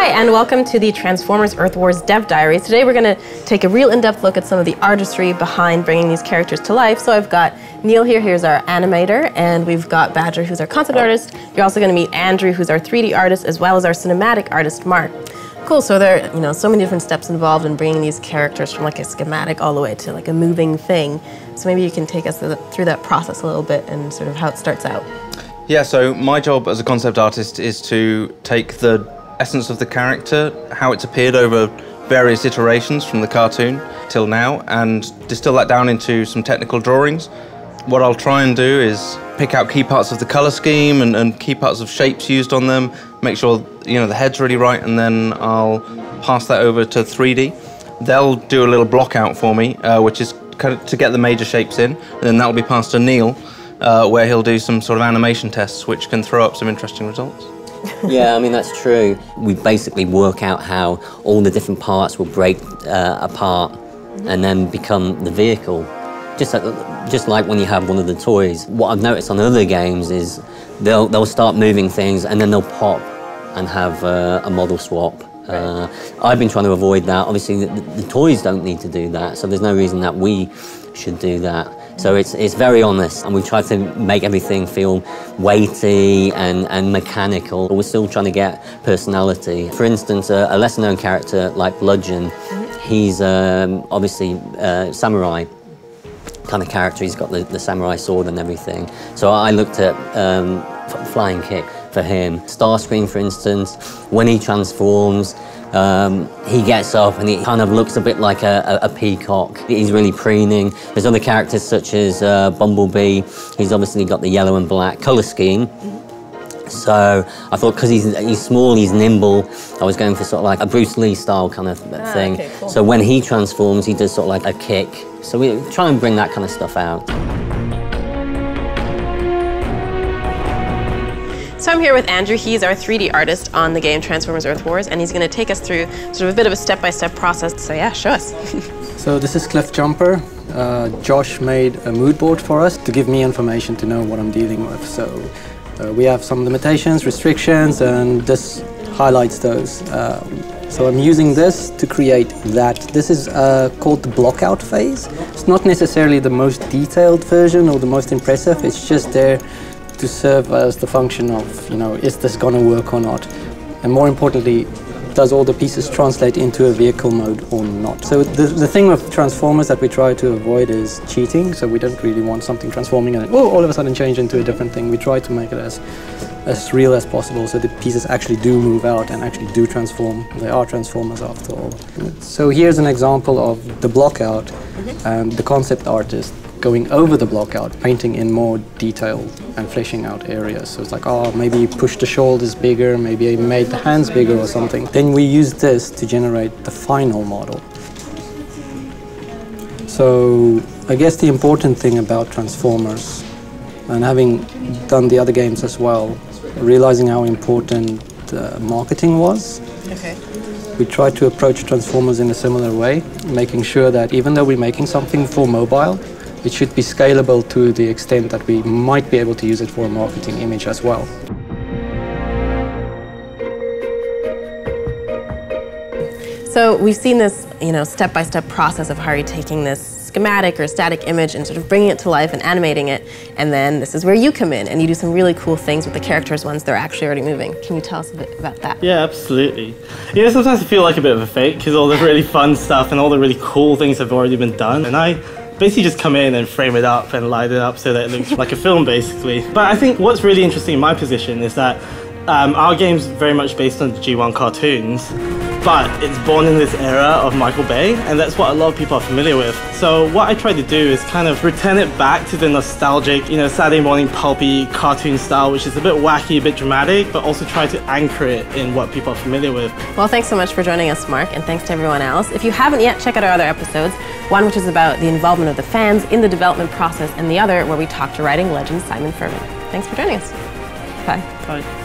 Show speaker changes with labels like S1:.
S1: Hi, and welcome to the Transformers Earth Wars Dev Diary. Today we're going to take a real in-depth look at some of the artistry behind bringing these characters to life. So I've got Neil here, here's our animator, and we've got Badger, who's our concept artist. You're also going to meet Andrew, who's our 3D artist, as well as our cinematic artist, Mark. Cool, so there are so many different steps involved in bringing these characters from like a schematic all the way to like a moving thing. So maybe you can take us through that process a little bit and sort of how it starts out.
S2: Yeah, so my job as a concept artist is to take the essence of the character, how it's appeared over various iterations from the cartoon till now, and distill that down into some technical drawings. What I'll try and do is pick out key parts of the color scheme and key parts of shapes used on them, make sure the head's really right, and then I'll pass that over to 3D. They'll do a little block out for me, which is kind of to get the major shapes in, and then that'll be passed to Neil, where he'll do some sort of animation tests, which can throw up some interesting results.
S3: Yeah, I mean, that's true. We basically work out how all the different parts will break apart and then become the vehicle. Just like when you have one of the toys. What I've noticed on other games is they'll start moving things and then they'll pop and have a model swap. I've been trying to avoid that. Obviously, the toys don't need to do that, so there's no reason that we should do that. So it's very honest, and we try to make everything feel weighty and mechanical. We're still trying to get personality. For instance, a lesser-known character like Bludgeon, he's obviously a samurai kind of character. He's got the samurai sword and everything. So I looked at Flying Kick for him. Starscream, for instance, when he transforms, he gets up and he kind of looks a bit like a peacock. He's really preening. There's other characters such as Bumblebee. He's obviously got the yellow and black colour scheme. So I thought because he's small, he's nimble, I was going for sort of like a Bruce Lee style kind of thing.
S1: Okay, cool.
S3: So when he transforms, he does sort of like a kick. So we try and bring that kind of stuff out.
S1: So I'm here with Andrew. He's our 3D artist on the game Transformers Earth Wars, and he's going to take us through sort of a bit of a step-by-step process. So yeah, show us.
S4: So this is Cliff Jumper. Josh made a mood board for us to give me information to know what I'm dealing with. So we have some limitations, restrictions, and this highlights those. So I'm using this to create that. This is called the blockout phase. It's not necessarily the most detailed version or the most impressive. It's just there to serve as the function of, is this going to work or not? And more importantly, does all the pieces translate into a vehicle mode or not? So the thing with Transformers that we try to avoid is cheating. So we don't really want something transforming and all of a sudden change into a different thing. We try to make it as real as possible so the pieces actually do move out and actually do transform. They are Transformers after all. So here's an example of the blockout and the concept artist going over the blockout, painting in more detail and fleshing out areas. So it's like, maybe you pushed the shoulders bigger, maybe you made the hands bigger or something. Then we use this to generate the final model. So I guess the important thing about Transformers, and having done the other games as well, realizing how important marketing was.
S1: Okay.
S4: We try to approach Transformers in a similar way, making sure that even though we're making something for mobile, it should be scalable to the extent that we might be able to use it for a marketing image as well.
S1: So we've seen this, step-by-step process of how you're taking this schematic or static image and sort of bringing it to life and animating it, and then this is where you come in and you do some really cool things with the characters once they're actually already moving. Can you tell us a bit about that?
S5: Yeah, absolutely. Sometimes I feel like a bit of a fake because all the really fun stuff and all the really cool things have already been done, and I basically just come in and frame it up and light it up so that it looks like a film, basically. But I think what's really interesting in my position is that our game's very much based on the G1 cartoons, but it's born in this era of Michael Bay, and that's what a lot of people are familiar with. So what I try to do is kind of return it back to the nostalgic, Saturday morning pulpy cartoon style, which is a bit wacky, a bit dramatic, but also try to anchor it in what people are familiar with.
S1: Well, thanks so much for joining us, Mark, and thanks to everyone else. If you haven't yet, check out our other episodes, one which is about the involvement of the fans in the development process, and the other where we talk to writing legend Simon Furman. Thanks for joining us. Bye.
S5: Bye.